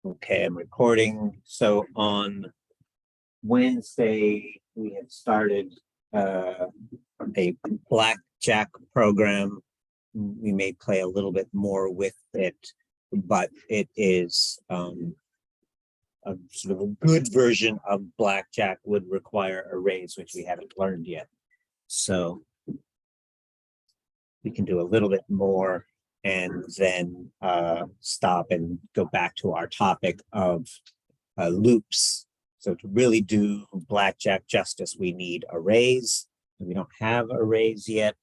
Okay, I'm recording. So on Wednesday, we had started a blackjack program. We may play a little bit more with it, but it is a sort of a good version of blackjack would require a raise, which we haven't learned yet. So we can do a little bit more and then stop and go back to our topic of loops. So to really do blackjack justice, we need a raise. We don't have a raise yet.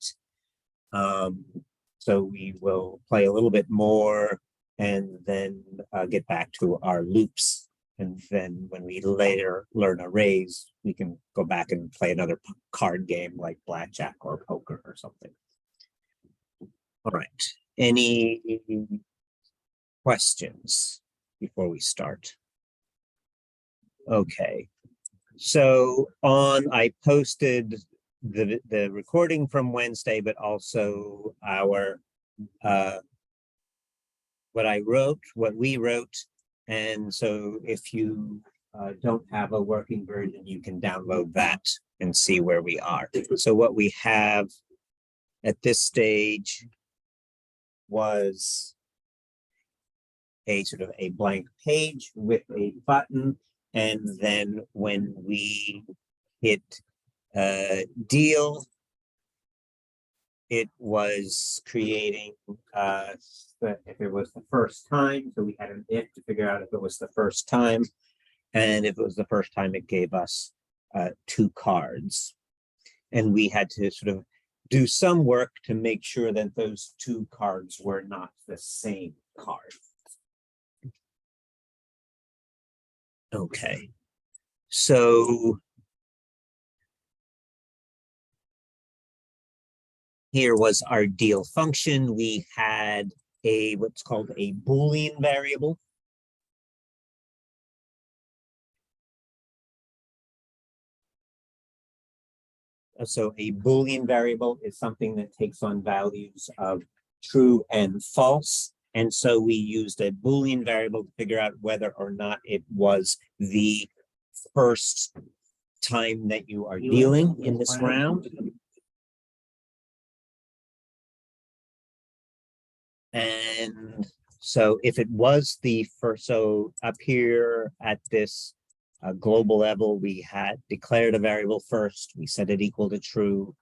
So we will play a little bit more and then get back to our loops. And then when we later learn a raise, we can go back and play another card game like blackjack or poker or something. All right. Any questions before we start? Okay. So I posted the recording from Wednesday, but also our what we wrote. And so if you don't have a working version, you can download that and see where we are. So what we have at this stage was a sort of a blank page with a button. And then when we hit deal, it was creating if it was the first time. So we had an if to figure out if it was the first time. And if it was the first time, it gave us 2 cards. And we had to sort of do some work to make sure that those 2 cards were not the same card. Okay, so here was our deal function. We had what's called a Boolean variable. So a Boolean variable is something that takes on values of true and false. And so we used a Boolean variable to figure out whether or not it was the first time that you are dealing in this round. And so if it was the first, so up here at this global level, we had declared a variable first, we set it equal to true.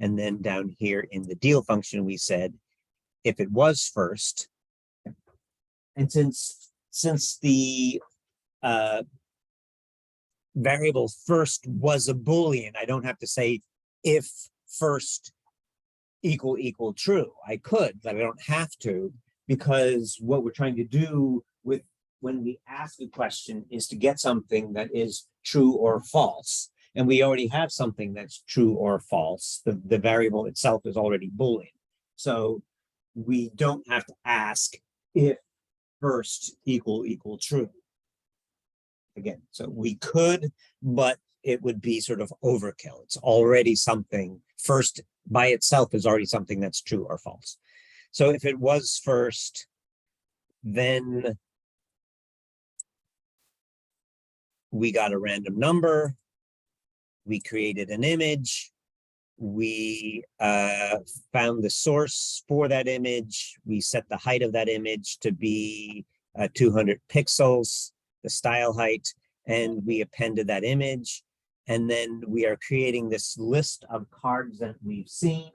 And then down here in the deal function, we said, if it was first, and since the variable first was a Boolean, I don't have to say if first equal true. I could, but I don't have to, because what we're trying to do with when we ask a question is to get something that is true or false. And we already have something that's true or false. The variable itself is already Boolean. So we don't have to ask if first equal true. Again, so we could, but it would be sort of overkill. It's already something first by itself is already something that's true or false. So if it was first, then we got a random number, we created an image, we found the source for that image, we set the height of that image to be 200 pixels, the style height, and we appended that image. And then we are creating this list of cards that we've seen,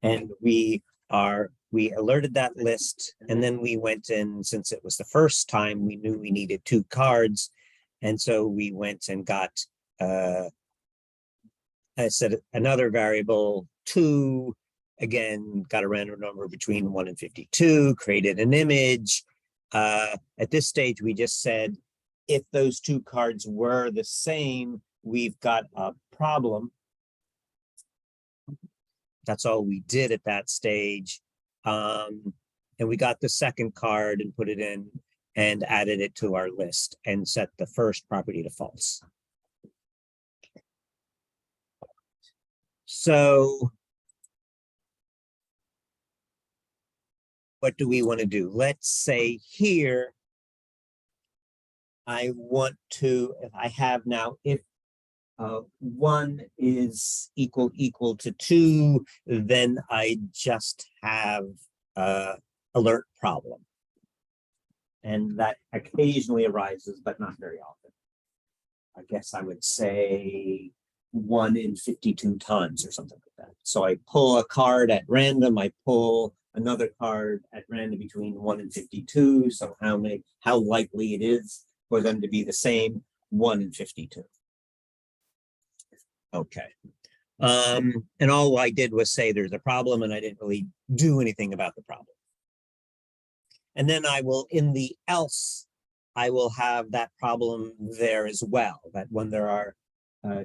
and we alerted that list, and then we went in, since it was the first time, we knew we needed 2 cards, and so we went and got I said another variable 2, again, got a random number between 1 and 52, created an image. At this stage, we just said, if those 2 cards were the same, we've got a problem. That's all we did at that stage. And we got the second card and put it in and added it to our list and set the first property to false. So what do we want to do? Let's say here I want to, if I have now, if 1 is equal to 2, then I just have alert problem. And that occasionally arises, but not very often. I guess I would say 1 in 52 times or something like that. So I pull a card at random, I pull another card at random between 1 and 52. So how likely it is for them to be the same, 1 in 52. Okay. And all I did was say there's a problem, and I didn't really do anything about the problem. And then I will, in the else, I will have that problem there as well, that when there are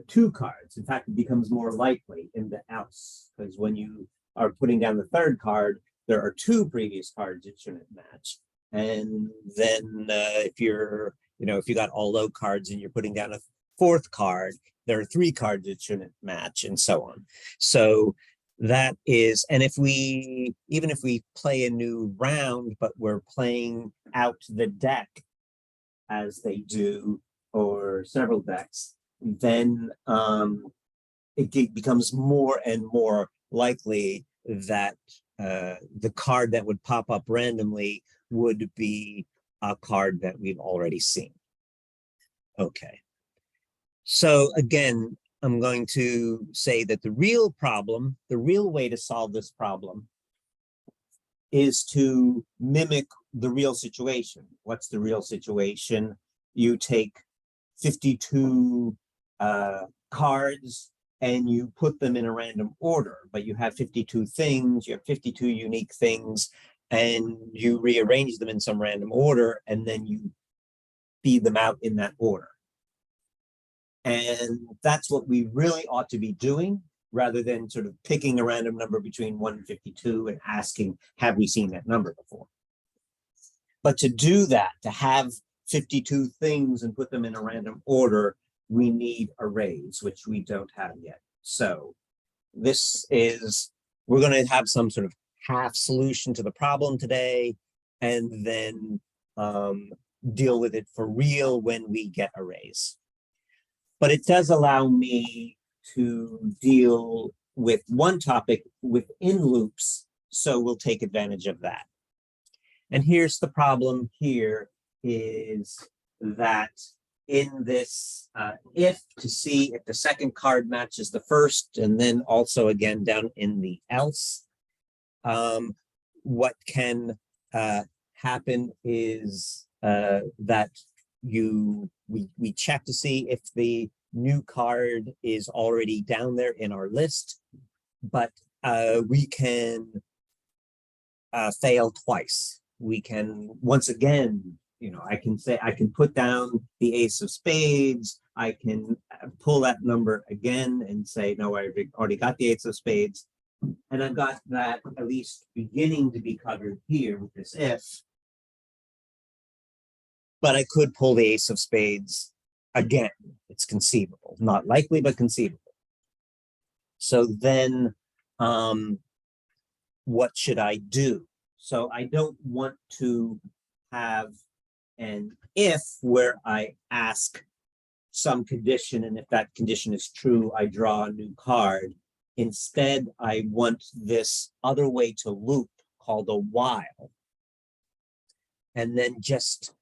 2 cards, in fact, it becomes more likely in the else, because when you are putting down the 3rd card, there are 2 previous cards it shouldn't match. And then if you're, if you got all low cards and you're putting down a 4th card, there are 3 cards it shouldn't match, and so on. So that is, and even if we play a new round, but we're playing out the deck as they do, or several decks, then it becomes more and more likely that the card that would pop up randomly would be a card that we've already seen. Okay. So again, I'm going to say that the real way to solve this problem is to mimic the real situation. What's the real situation? You take 52 cards and you put them in a random order, but you have 52 things, you have 52 unique things, and you rearrange them in some random order, and then you feed them out in that order. And that's what we really ought to be doing, rather than sort of picking a random number between 1 and 52 and asking, have we seen that number before? But to do that, to have 52 things and put them in a random order, we need arrays, which we don't have yet. So we're going to have some sort of half solution to the problem today, and then deal with it for real when we get arrays. But it does allow me to deal with one topic within loops, so we'll take advantage of that. And here's the problem here, is that in this if, to see if the second card matches the first, and then also again down in the else, what can happen is that we check to see if the new card is already down there in our list, but we can fail twice. We can, once again, I can put down the ace of spades. I can pull that number again and say, no, I already got the ace of spades. And I've got that at least beginning to be covered here with this if. But I could pull the ace of spades again. It's conceivable, not likely, but conceivable. So then what should I do? So I don't want to have an if where I ask some condition, and if that condition is true, I draw a new card. Instead, I want this other way to loop called a while, and then just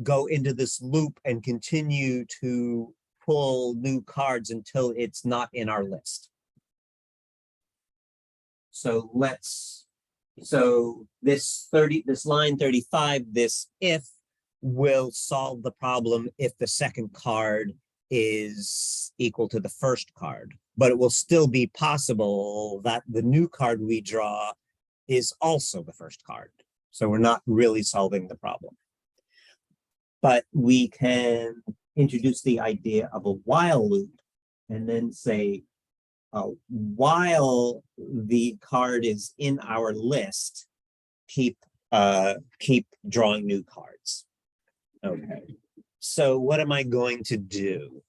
go into this loop and continue to pull new cards until it's not in our list. So this line 35, this if, will solve the problem if the second card is equal to the first card, but it will still be possible that the new card we draw is also the first card. So we're not really solving the problem. But we can introduce the idea of a while loop and then say, while the card is in our list, keep drawing new cards. Okay. So what am I going to do?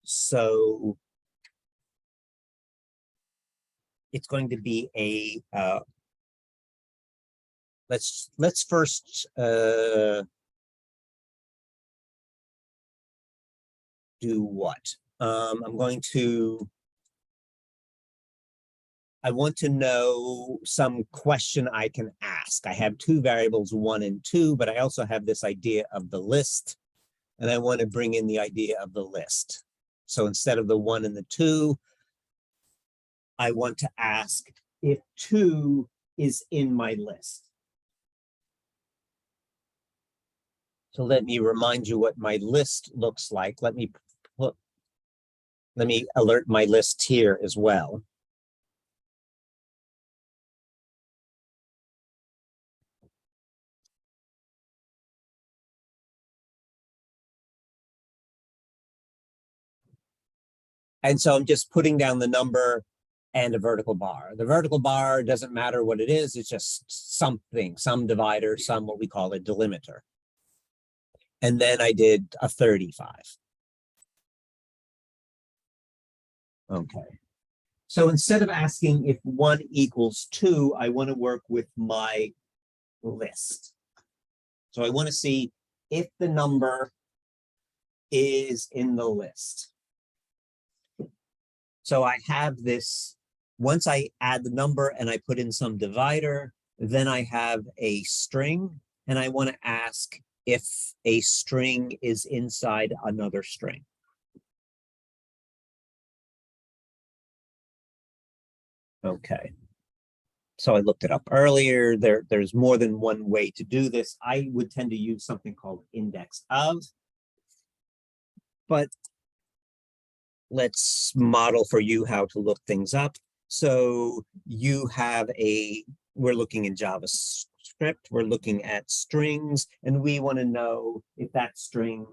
So it's going to be a let's first do what? I want to know some question I can ask. I have two variables, 1 and 2, but I also have this idea of the list, and I want to bring in the idea of the list. So instead of the 1 and the 2, I want to ask if 2 is in my list. So let me remind you what my list looks like. Let me alert my list here as well. And so I'm just putting down the number and a vertical bar. The vertical bar doesn't matter what it is. It's just something, some divider, some what we call a delimiter. And then I did a 35. Okay. So instead of asking if 1 equals 2, I want to work with my list. So I want to see if the number is in the list. So I have this, once I add the number and I put in some divider, then I have a string, and I want to ask if a string is inside another string. Okay. So I looked it up earlier. There's more than one way to do this. I would tend to use something called index of, but let's model for you how to look things up. So you have we're looking in JavaScript, we're looking at strings, and we want to know if that string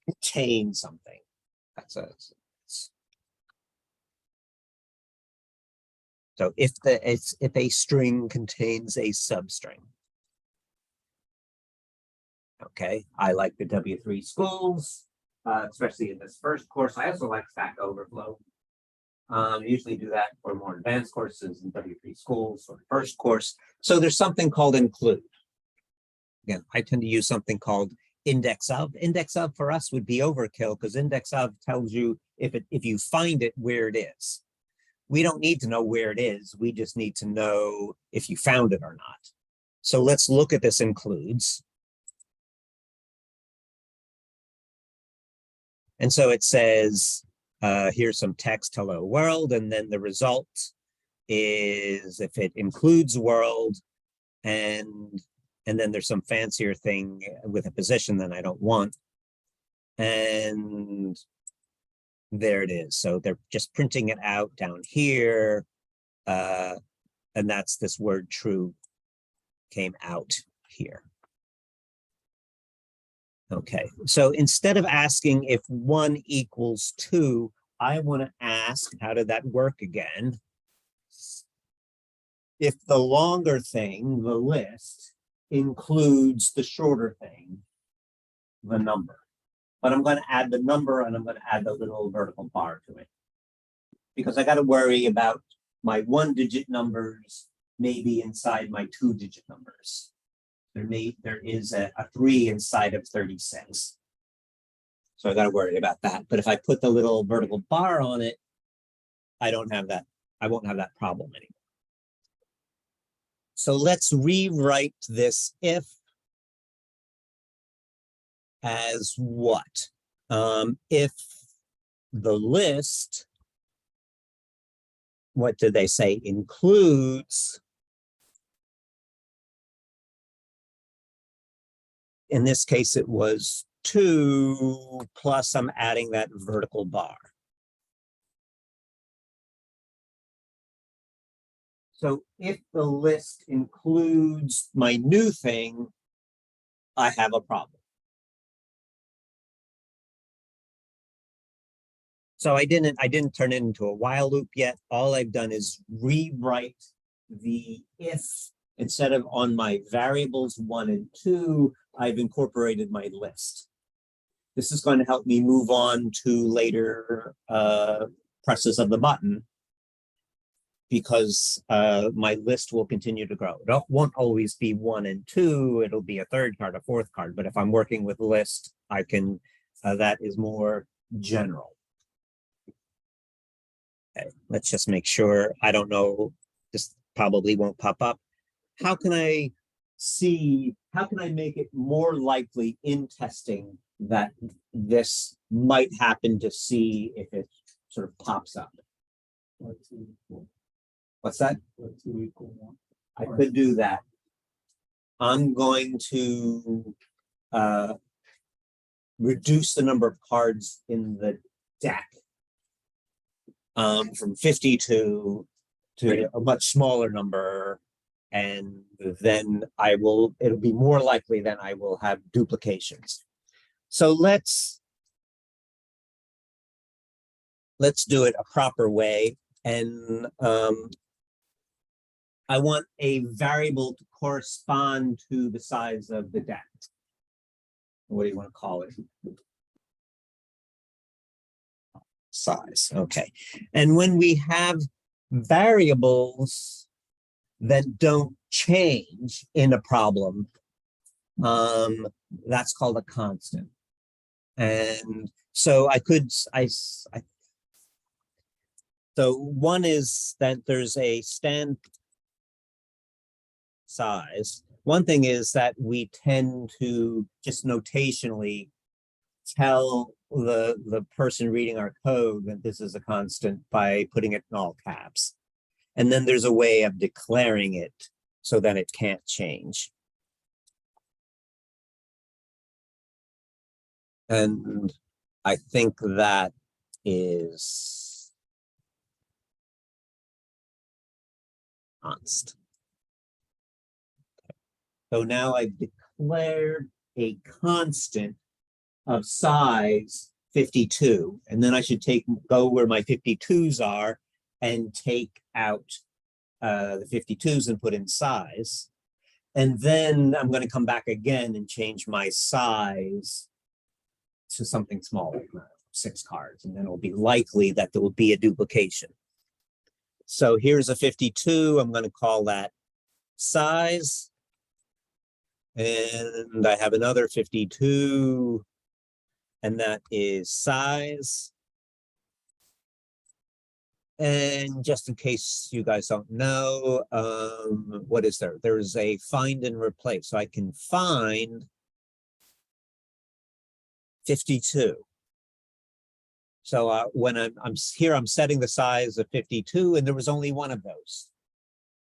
contains something. So if a string contains a substring. Okay, I like the W3 schools, especially in this first course. I also like Stack Overflow. Usually do that for more advanced courses in W3 schools or first course. So there's something called include. Again, I tend to use something called index of. Index of for us would be overkill because index of tells you if you find it where it is. We don't need to know where it is. We just need to know if you found it or not. So let's look at this includes. And so it says, here's some text, hello world, and then the result is if it includes world, and then there's some fancier thing with a position that I don't want. And there it is. So they're just printing it out down here. And that's this word true came out here. Okay, so instead of asking if 1 equals 2, I want to ask, how did that work again? If the longer thing, the list, includes the shorter thing, the number. But I'm going to add the number and I'm going to add the little vertical bar to it. Because I got to worry about my 1-digit numbers maybe inside my 2-digit numbers. There is a 3 inside of 36. So I got to worry about that. But if I put the little vertical bar on it, I don't have that. I won't have that problem anymore. So let's rewrite this if as what? If the list, what did they say, includes, in this case, it was 2 plus I'm adding that vertical bar. So if the list includes my new thing, I have a problem. So I didn't turn it into a while loop yet. All I've done is rewrite the if. Instead of on my variables 1 and 2, I've incorporated my list. This is going to help me move on to later presses of the button. because my list will continue to grow. It won't always be 1 and 2. It'll be a third card, a fourth card. But if I'm working with list, I can, that is more general. Okay, let's just make sure. I don't know, this probably won't pop up. How can I make it more likely in testing that this might happen to see if it sort of pops up? What's that? I could do that. I'm going to reduce the number of cards in the deck from 52 to a much smaller number, and then it'll be more likely that I will have duplications. So let's do it a proper way. And I want a variable to correspond to the size of the deck. What do you want to call it? Size, okay. And when we have variables that don't change in a problem, that's called a constant. And so so one is that there's a stand size. One thing is that we tend to just notationally tell the person reading our code that this is a constant by putting it in all caps. And then there's a way of declaring it so that it can't change. And I think that is const. So now I've declared a constant of size 52, and then I should go where my 52s are and take out the 52s and put in size. And then I'm going to come back again and change my size to something smaller, 6 cards, and then it'll be likely that there will be a duplication. So here's a 52. I'm going to call that size. And I have another 52, and that is size. And just in case you guys don't know, what is there? There's a find and replace. So I can find 52. So when I'm here, I'm setting the size of 52, and there was only one of those.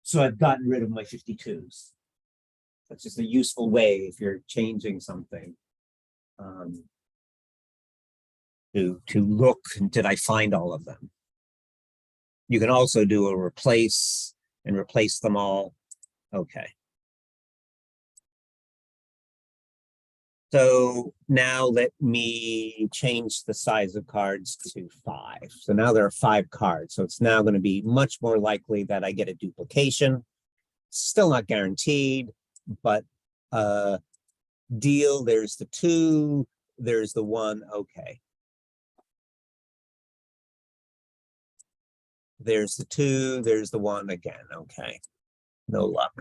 So I've gotten rid of my 52s. That's just a useful way if you're changing something to look, did I find all of them? You can also do a replace and replace them all. Okay. So now let me change the size of cards to 5. So now there are 5 cards. So it's now going to be much more likely that I get a duplication. Still not guaranteed, but deal, there's the 2, there's the 1, okay. There's the 2, there's the 1 again, okay. No luck.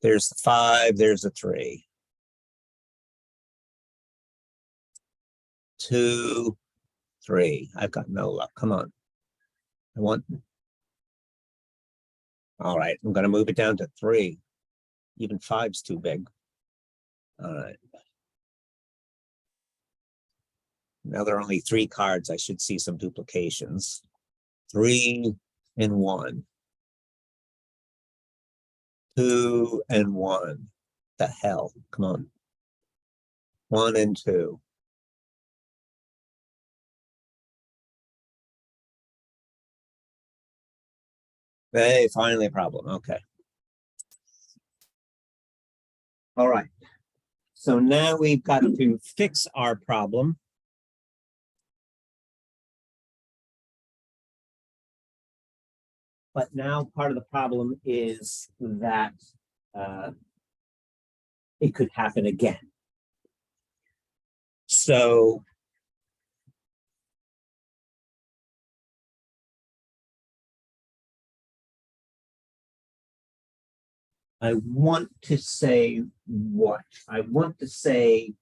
There's the 5, there's the 3. 2, 3. I've got no luck. Come on. I want. All right, I'm going to move it down to 3. Even 5's too big. All right. Now there are only 3 cards. I should see some duplications. 3 and 1. 2 and 1. The hell? Come on. 1 and 2. Hey, finally a problem. Okay. All right. So now we've got to fix our problem. But now part of the problem is that it could happen again. So I want to say what? I want to say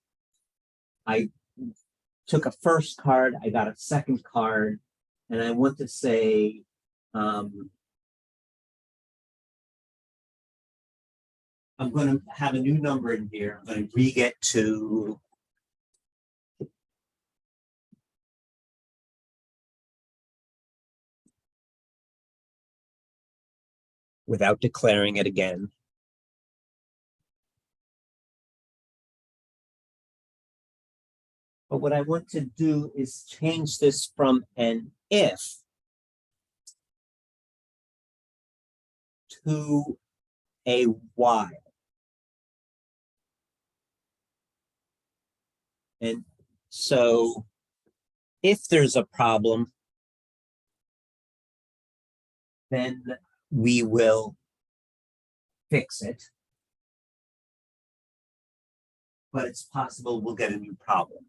I took a first card, I got a second card, and I want to say I'm going to have a new number in here. I'm going to re-get to without declaring it again. But what I want to do is change this from an if to a while. And so if there's a problem, then we will fix it. But it's possible we'll get a new problem.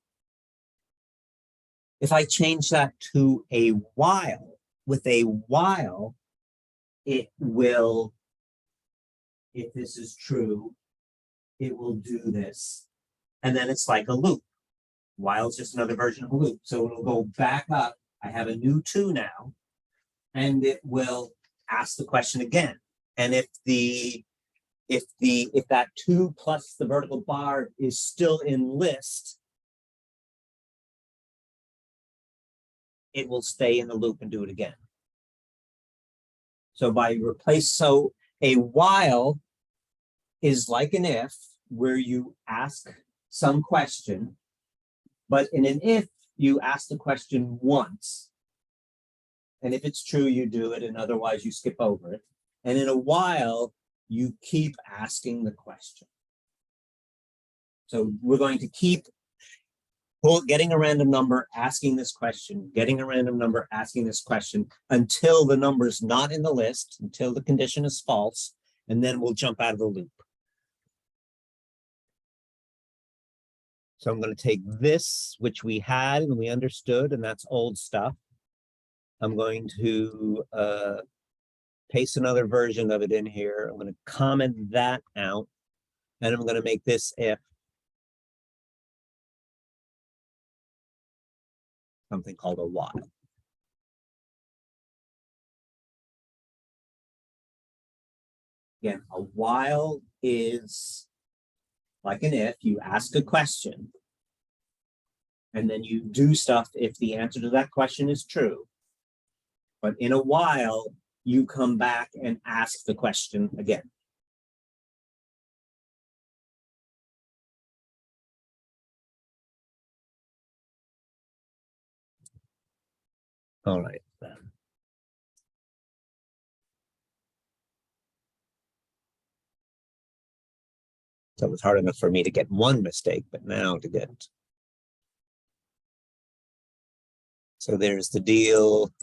If I change that to a while, with a while, it will, if this is true, it will do this. And then it's like a loop. While is just another version of a loop. So it'll go back up. I have a new 2 now, and it will ask the question again. And if that 2 plus the vertical bar is still in list, it will stay in the loop and do it again. So so a while is like an if, where you ask some question, but in an if, you ask the question once. And if it's true, you do it, and otherwise you skip over it. And in a while, you keep asking the question. So we're going to keep getting a random number, asking this question, getting a random number, asking this question, until the number's not in the list, until the condition is false, and then we'll jump out of the loop. So I'm going to take this, which we had and we understood, and that's old stuff. I'm going to paste another version of it in here. I'm going to comment that out, and I'm going to make this if something called a while. Again, a while is like an if. You ask a question, and then you do stuff if the answer to that question is true. But in a while, you come back and ask the question again. All right. So it was hard enough for me to get one mistake, but now to get. So there's the deal.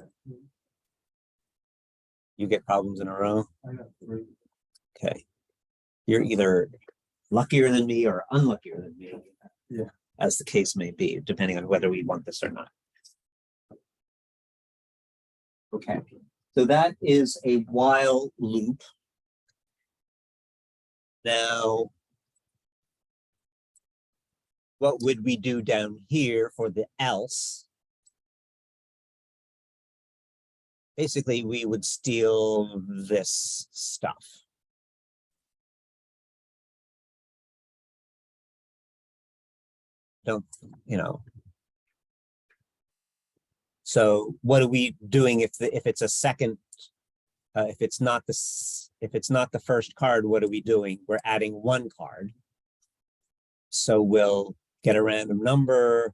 You get problems in a row? I got 3. Okay. You're either luckier than me or unluckier than me. Yeah. As the case may be, depending on whether we want this or not. Okay. So that is a while loop. Now, what would we do down here for the else? Basically, we would steal this stuff. Don't, you know. So what are we doing if it's a second, if it's not the first card, what are we doing? We're adding 1 card. So we'll get a random number,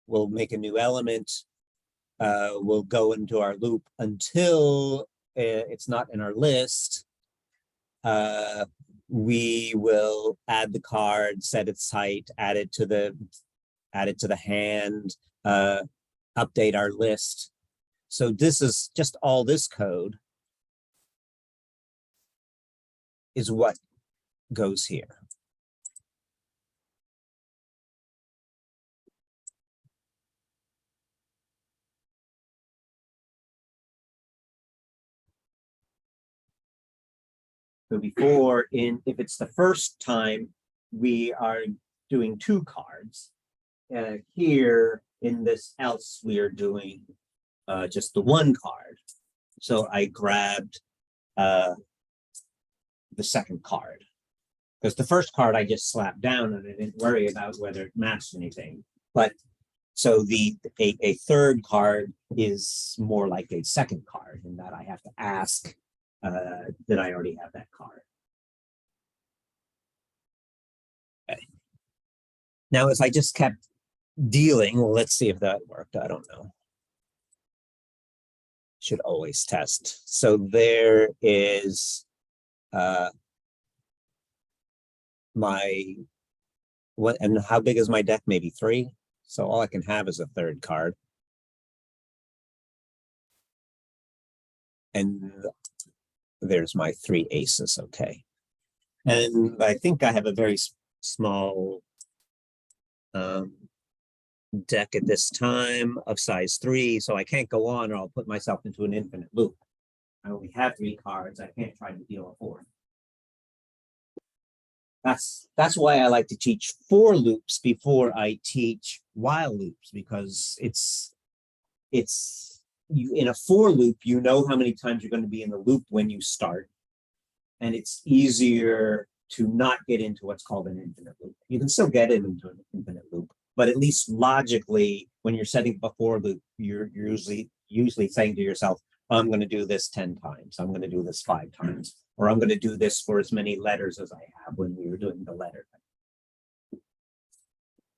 we'll make a new element, we'll go into our loop until it's not in our list. We will add the card, set its height, add it to the hand, update our list. So this is just all this code is what goes here. So before, if it's the first time, we are doing 2 cards. Here in this else, we are doing just the 1 card. So I grabbed the second card, because the first card I just slapped down and I didn't worry about whether it matched anything. But so a third card is more like a second card, in that I have to ask that I already have that card. Okay. Now, if I just kept dealing, well, let's see if that worked. I don't know. Should always test. So there is what, and how big is my deck? Maybe 3. So all I can have is a third card. And there's my 3 aces. Okay. And I think I have a very small deck at this time of size 3, so I can't go on or I'll put myself into an infinite loop. I only have 3 cards. I can't try to deal a 4th. That's why I like to teach for loops before I teach while loops, because it's you in a for loop, you know how many times you're going to be in the loop when you start, and it's easier to not get into what's called an infinite loop. You can still get it into an infinite loop, but at least logically, when you're setting up a for loop, you're usually saying to yourself, I'm going to do this 10 times. I'm going to do this 5 times, or I'm going to do this for as many letters as I have when we were doing the letter thing.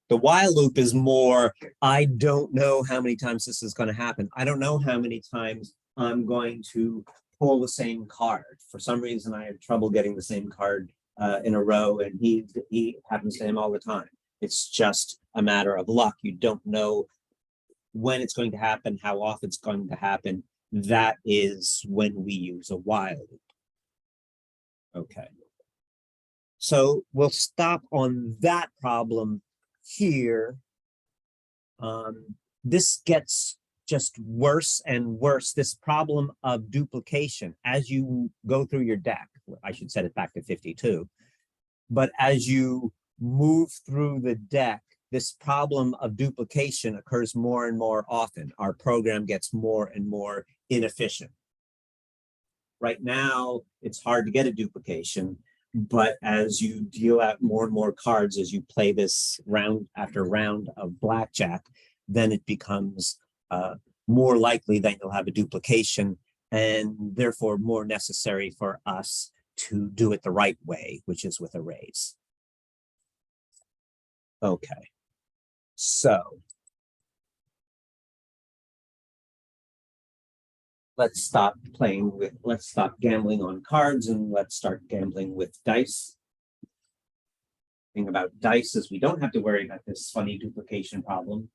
The while loop is more, I don't know how many times this is going to happen. I don't know how many times I'm going to pull the same card. For some reason, I have trouble getting the same card in a row, and he happens to him all the time. It's just a matter of luck. You don't know when it's going to happen, how often it's going to happen. That is when we use a while loop. Okay. So we'll stop on that problem here. This gets just worse and worse, this problem of duplication. As you go through your deck, I should set it back to 52, but as you move through the deck, this problem of duplication occurs more and more often. Our program gets more and more inefficient. Right now, it's hard to get a duplication, but as you deal out more and more cards, as you play this round after round of blackjack, then it becomes more likely that you'll have a duplication, and therefore more necessary for us to do it the right way, which is with arrays. Okay, so let's stop gambling on cards, and let's start gambling with dice. The thing about dice is we don't have to worry about this funny duplication problem.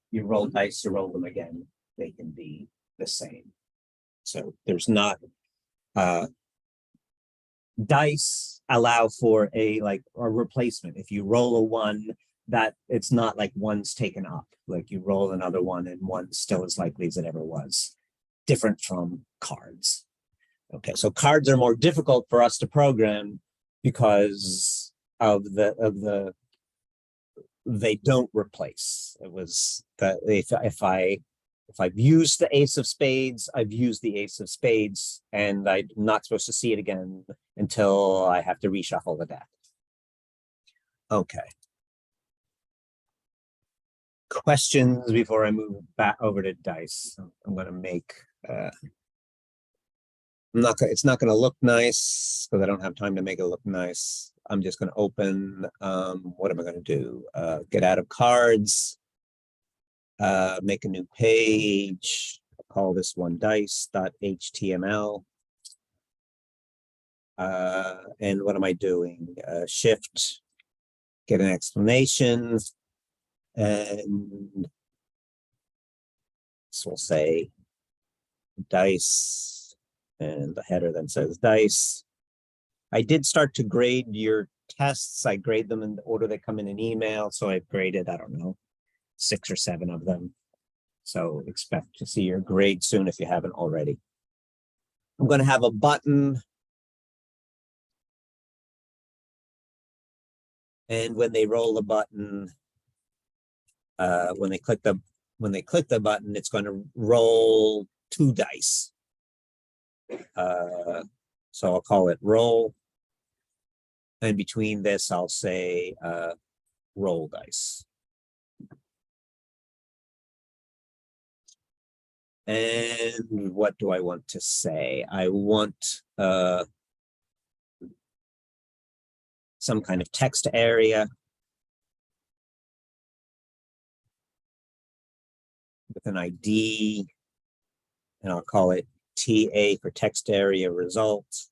You roll dice, you roll them again. They can be the same. So there's not, dice allow for a replacement. If you roll a 1, that it's not like 1's taken up. Like you roll another 1 and 1's still as likely as it ever was. Different from cards. Okay, so cards are more difficult for us to program because of they don't replace. It was that if I've used the ace of spades, I've used the ace of spades, and I'm not supposed to see it again until I have to reshuffle the deck. Okay. Questions before I move back over to dice? I'm going to make. It's not going to look nice because I don't have time to make it look nice. I'm just going to open. What am I going to do? Get out of cards. Make a new page. Call this one dice.html. And what am I doing? Shift. Get an explanation. And this will say dice, and the header then says dice. I did start to grade your tests. I grade them in the order they come in an email. So I've graded, I don't know, 6 or 7 of them. So expect to see your grade soon if you haven't already. I'm going to have a button And when they roll the button, when they click the button, it's going to roll 2 dice. So I'll call it roll. And between this, I'll say roll dice. And what do I want to say? I want some kind of text area with an ID, and I'll call it TA for text area results.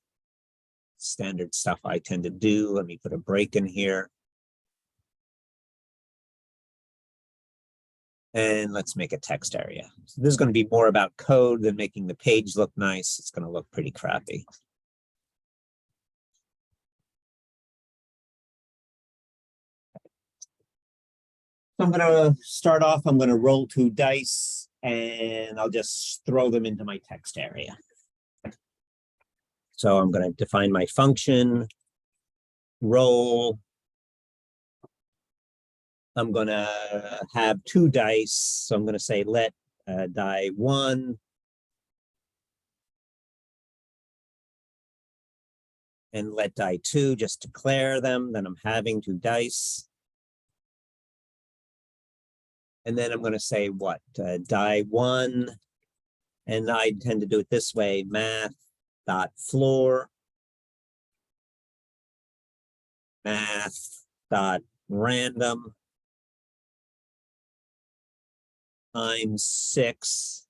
Standard stuff I tend to do. Let me put a break in here. And let's make a text area. So this is going to be more about code than making the page look nice. It's going to look pretty crappy. So I'm going to start off, I'm going to roll 2 dice and I'll just throw them into my text area. So I'm going to define my function, roll. I'm going to have 2 dice. So I'm going to say let die 1 and let die 2, just declare them. Then I'm having 2 dice. And then I'm going to say what? Die 1. And I tend to do it this way, math.floor, math.random times 6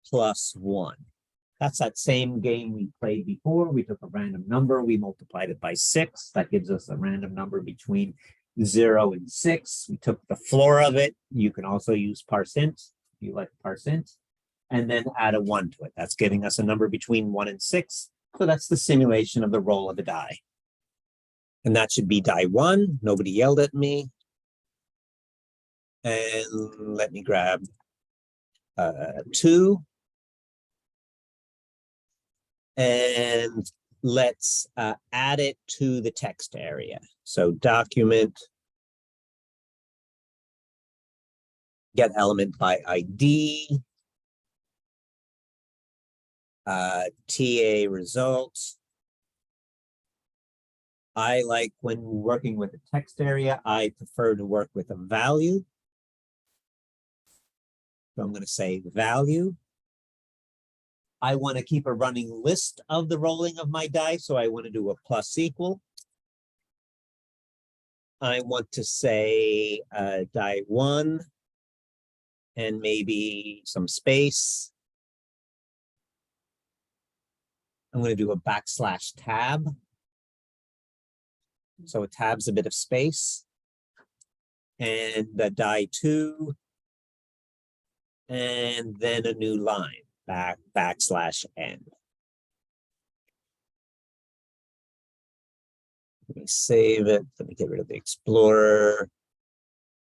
plus 1. That's that same game we played before. We took a random number, we multiplied it by 6. That gives us a random number between 0 and 6. We took the floor of it. You can also use parseInt, if you like parseInt, and then add a 1 to it. That's giving us a number between 1 and 6. So that's the simulation of the roll of a die. And that should be die 1. Nobody yelled at me. And let me grab 2. And let's add it to the text area. So document, get element by ID, TA results. I like, when working with a text area, I prefer to work with a value. So I'm going to say value. I want to keep a running list of the rolling of my die, so I want to do a plus equal. I want to say die 1 and maybe some space. I'm going to do a \tab. So a tab's a bit of space. And the die 2. And then a new line, \n. Let me save it. Let me get rid of the Explorer.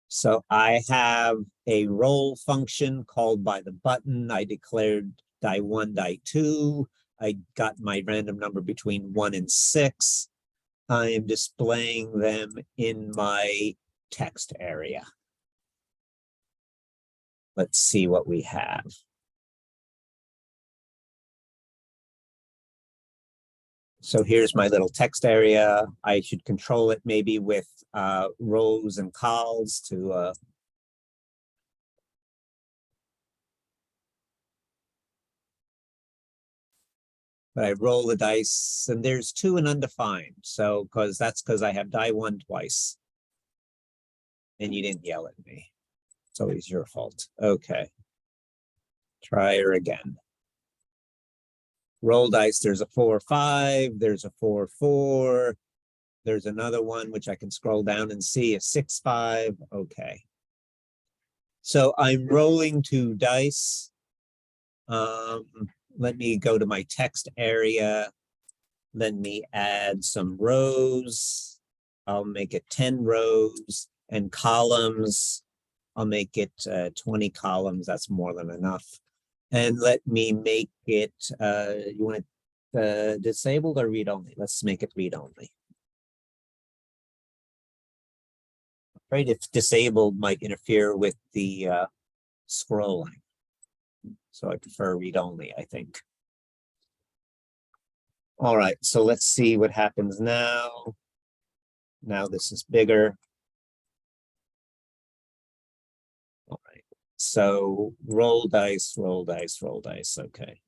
So I have a roll function called by the button. I declared die 1, die 2. I got my random number between 1 and 6. I am displaying them in my text area. Let's see what we have. So here's my little text area. I should control it maybe with rows and cols to but I roll the dice and there's 2 and undefined. So that's because I have die 1 twice. And you didn't yell at me. It's always your fault. Okay. Try her again. Roll dice, there's a 4, 5, there's a 4, 4. There's another one which I can scroll down and see, a 6, 5. Okay. So I'm rolling 2 dice. Let me go to my text area. Let me add some rows. I'll make it 10 rows, and columns. I'll make it 20 columns. That's more than enough. And let me make it, you want it disabled or read only? Let's make it read only. right? If disabled might interfere with the scrolling. So I prefer read only, I think. All right, so let's see what happens now. Now this is bigger. All right, so roll dice, roll dice, roll dice, okay.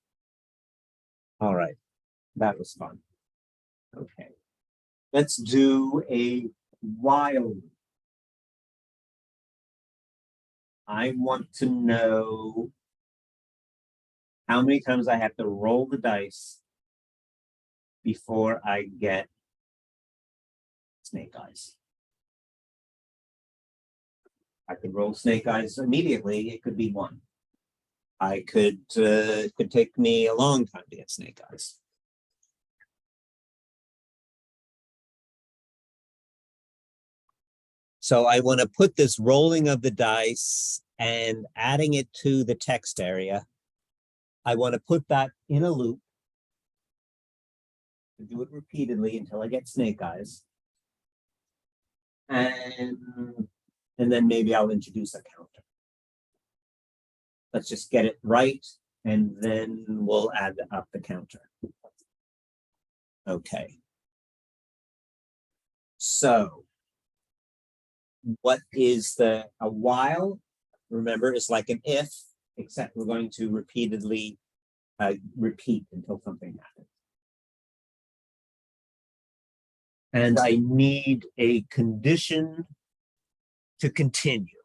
All right, that was fun. Okay, let's do a while. I want to know how many times I have to roll the dice before I get snake eyes. I could roll snake eyes immediately. It could be one. I could, it could take me a long time to get snake eyes. So I want to put this rolling of the dice and adding it to the text area. I want to put that in a loop. Do it repeatedly until I get snake eyes. And then maybe I'll introduce a counter. Let's just get it right, and then we'll add up the counter. Okay. So what is a while? Remember, it's like an if, except we're going to repeatedly repeat until something happens. And I need a condition to continue.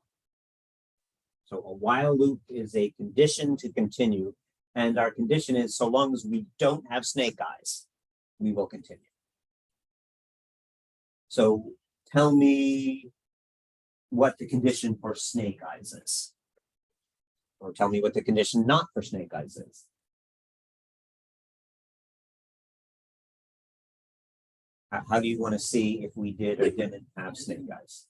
So a while loop is a condition to continue. And our condition is so long as we don't have snake eyes, we will continue. So tell me what the condition for snake eyes is. Or tell me what the condition not for snake eyes is. How do you want to see if we did or didn't have snake eyes?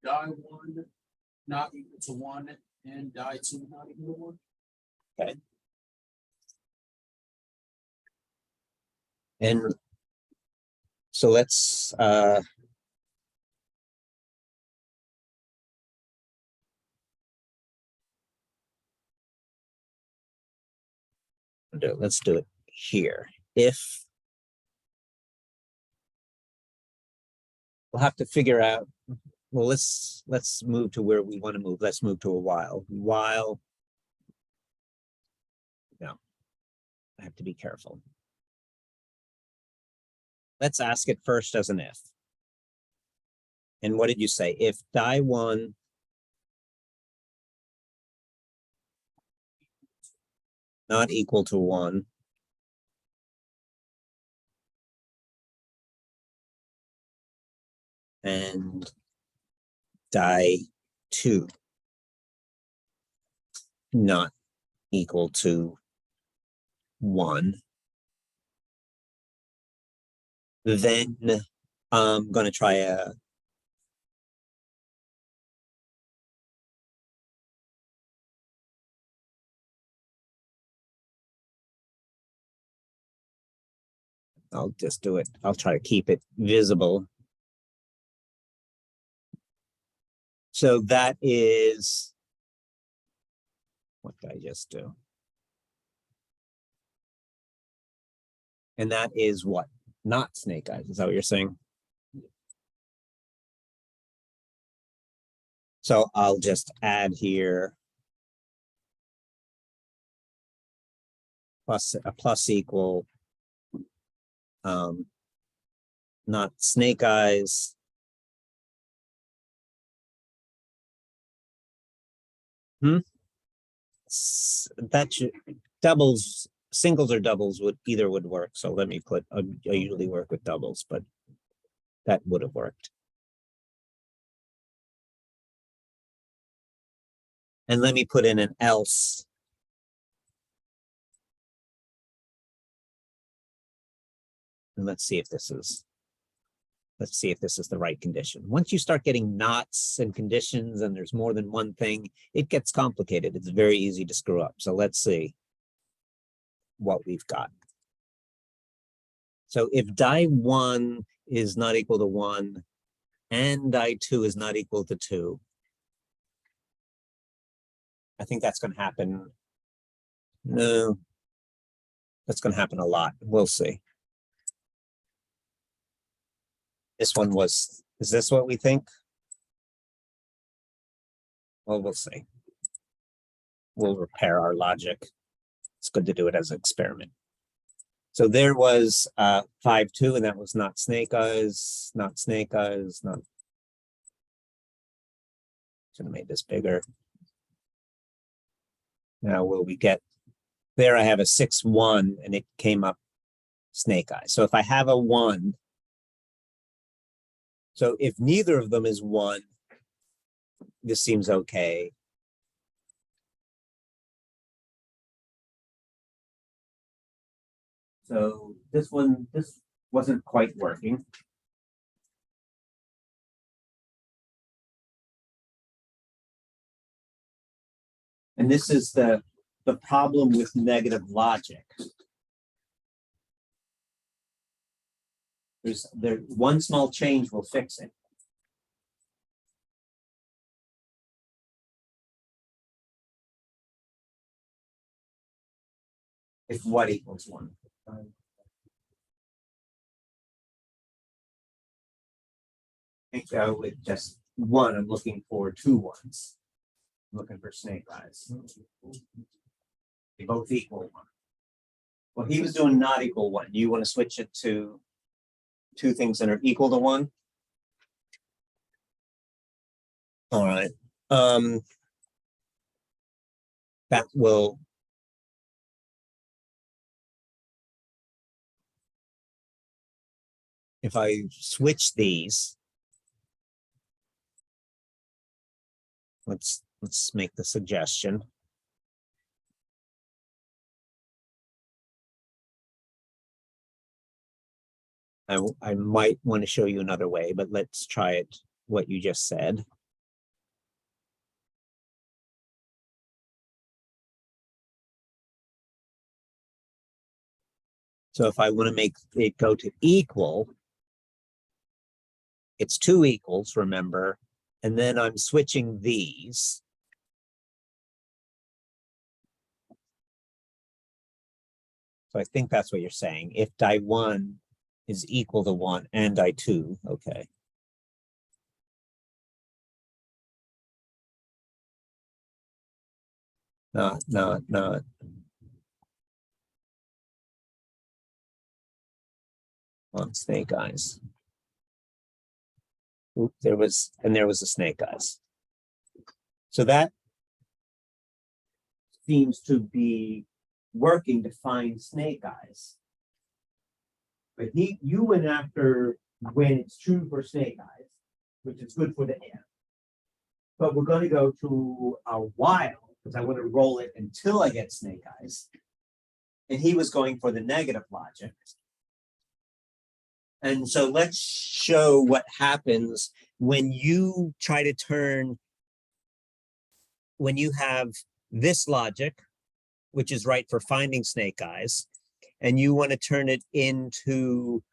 Die 1 not equal to 1 and die 2 not equal to 1. Okay. And so let's let's do it here. If we'll have to figure out, well, let's move to where we want to move. Let's move to a while. While, no, I have to be careful. Let's ask it first as an if. And what did you say? If die 1 not equal to 1, and die 2 not equal to 1, then I'm going to try a I'll just do it. I'll try to keep it visible. So that is, what did I just do? And that is what? Not snake eyes. Is that what you're saying? So I'll just add here plus a plus equal not snake eyes. That should doubles, singles or doubles would either would work. So let me put, I usually work with doubles, but that would have worked. And let me put in an else. And let's see if this is the right condition. Once you start getting knots and conditions and there's more than one thing, it gets complicated. It's very easy to screw up. So let's see what we've got. So if die 1 is not equal to 1 and I2 is not equal to 2. I think that's going to happen. No, that's going to happen a lot. We'll see. This one was, is this what we think? Well, we'll see. We'll repair our logic. It's good to do it as an experiment. So there was 5-2, and that was not snake eyes, not snake eyes, not. Should have made this bigger. Now will we get, there I have a 6-1 and it came up snake eyes. So if I have a 1, so if neither of them is 1, this seems okay. So this wasn't quite working. And this is the problem with negative logic. One small change will fix it. If what equals 1. I think with just 1, I'm looking for 2 1s. I'm looking for snake eyes. They both equal 1. Well, he was doing not equal 1. You want to switch it to 2 things that are equal to 1? All right. That will. If I switch these, let's make the suggestion. I might want to show you another way, but let's try it, what you just said. So if I want to make it go to equal, it's 2 equals, remember, and then I'm switching these. So I think that's what you're saying. If die1 is equal to 1 and die2, okay. Not. On snake eyes. Oop, there was a snake eyes. So that seems to be working to find snake eyes. But you went after when it's true for snake eyes, which is good for the end. But we're going to go to a while because I want to roll it until I get snake eyes. And he was going for the negative logic. And so let's show what happens when you try to turn, when you have this logic, which is right for finding snake eyes, and you want to turn it into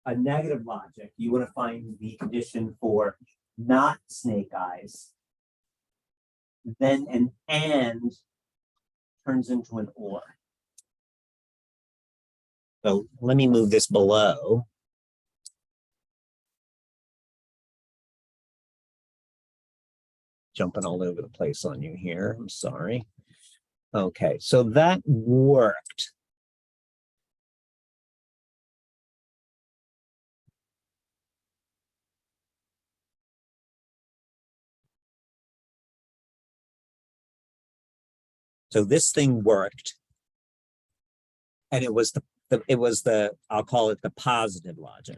a negative logic. You want to find the condition for not snake eyes. Then an and turns into an or. So let me move this below. Jumping all over the place on you here. I'm sorry. Okay, so that worked. So this thing worked. And it was the I'll call it the positive logic.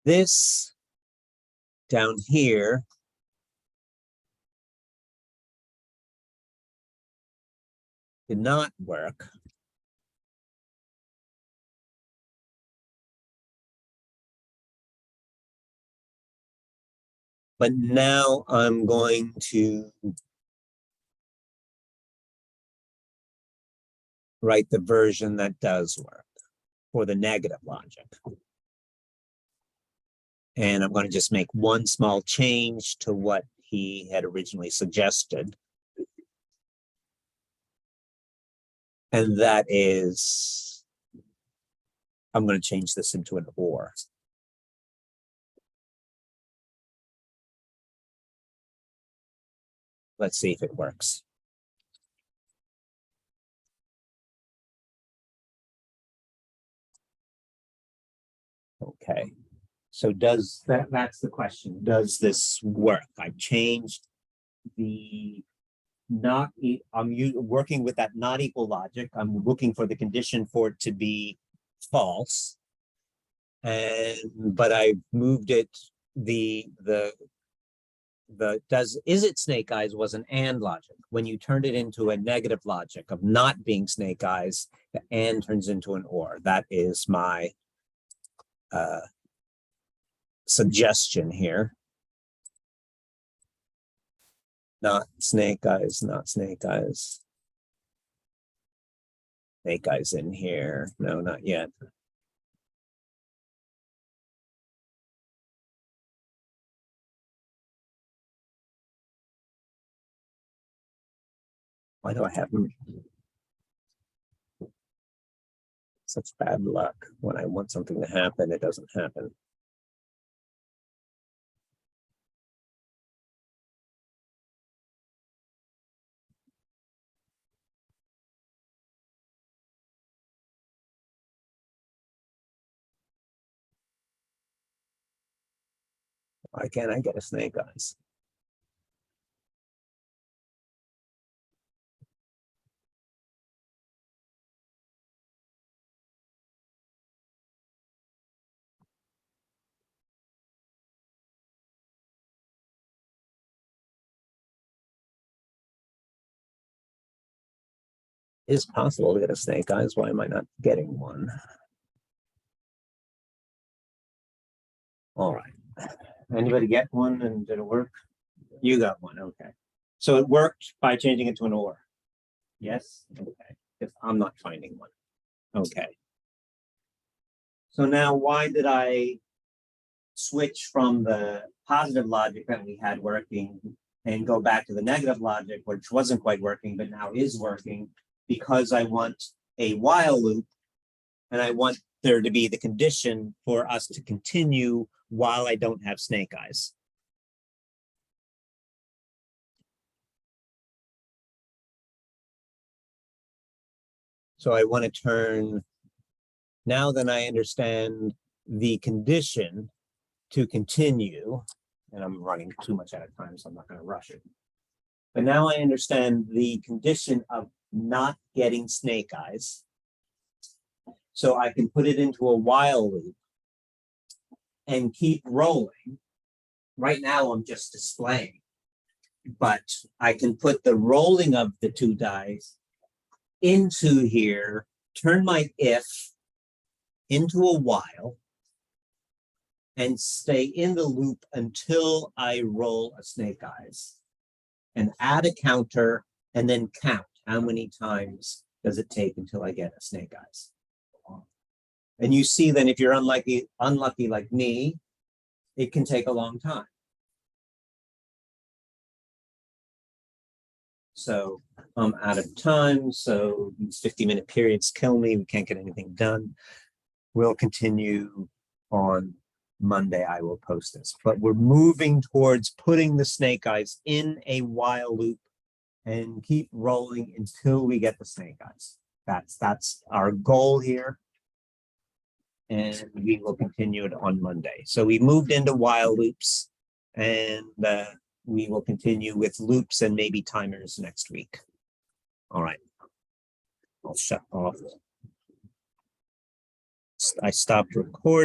This down here did not work. But now I'm going to write the version that does work for the negative logic. And I'm going to just make one small change to what he had originally suggested. And that is, I'm going to change this into an or. Let's see if it works. Okay. So does that's the question. Does this work? I've changed the I'm working with that not equal logic. I'm looking for the condition for it to be false. But I moved it, is it snake eyes was an and logic. When you turned it into a negative logic of not being snake eyes, the and turns into an or. That is my suggestion here. Not snake eyes, not snake eyes. Snake eyes in here. No, not yet. Why do I have such bad luck? When I want something to happen, it doesn't happen. Why can't I get a snake eyes? It's possible to get a snake eyes. Why am I not getting one? All right. Anybody get one and did it work? You got one. Okay. So it worked by changing it to an or. Yes. Okay. If I'm not finding one. Okay. So now why did I switch from the positive logic that we had working and go back to the negative logic, which wasn't quite working, but now is working? Because I want a while loop and I want there to be the condition for us to continue while I don't have snake eyes. So I want to turn, now that I understand the condition to continue, and I'm running too much at a time, so I'm not going to rush it. But now I understand the condition of not getting snake eyes. So I can put it into a while loop and keep rolling. Right now I'm just displaying, but I can put the rolling of the two dice into here, turn my if into a while, and stay in the loop until I roll a snake eyes, and add a counter, and then count how many times does it take until I get a snake eyes. And you see then if you're unlucky like me, it can take a long time. So I'm out of time. So these 50-minute periods kill me. We can't get anything done. We'll continue on Monday. I will post this, but we're moving towards putting the snake eyes in a while loop and keep rolling until we get the snake eyes. That's our goal here. And we will continue it on Monday. So we moved into while loops, and we will continue with loops and maybe timers next week. All right. I'll shut off. I stopped recording.